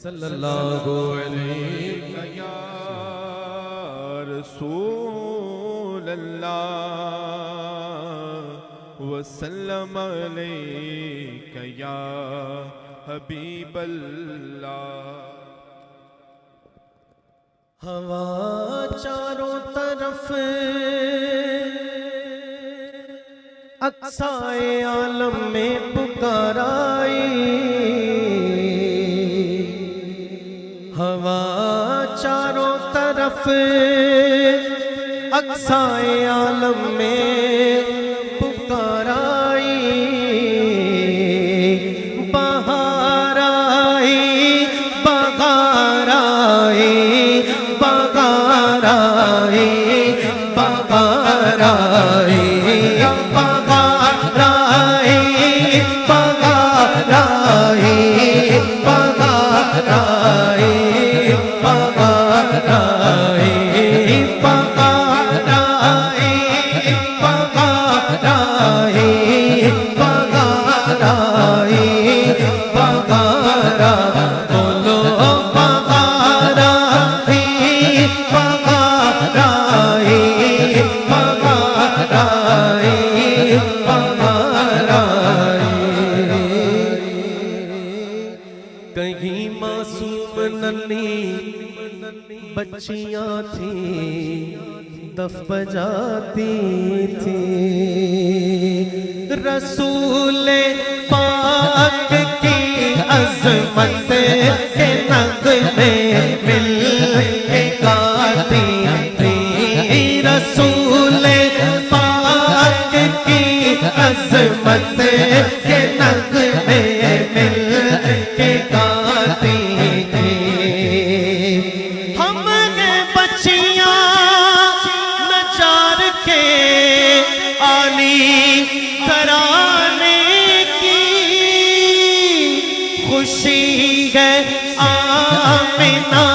صلی اللہ علیہ یا رسول اللہ وسلم علیک یا حبیب اللہ۔ ہوا چاروں طرف اقصائے عالم میں پکار آئی، ہوا چاروں طرف اقصائے عالم میں پکار آئی، بہار آئی بہار آئی بہار آئی بہار آئی کہیں معصوم ننھی بچیاں تھیں دف بجاتی تھیں، رسول پاک کی عظمت کے نغمے مل کے گاتی تھیں، رسول پاک کی عظمت کے نغمے مل کے گاتی تھیں۔ ہم ہیں بچیاں نچار کے عالی گھرانے کی، خوشی ہے آمنہ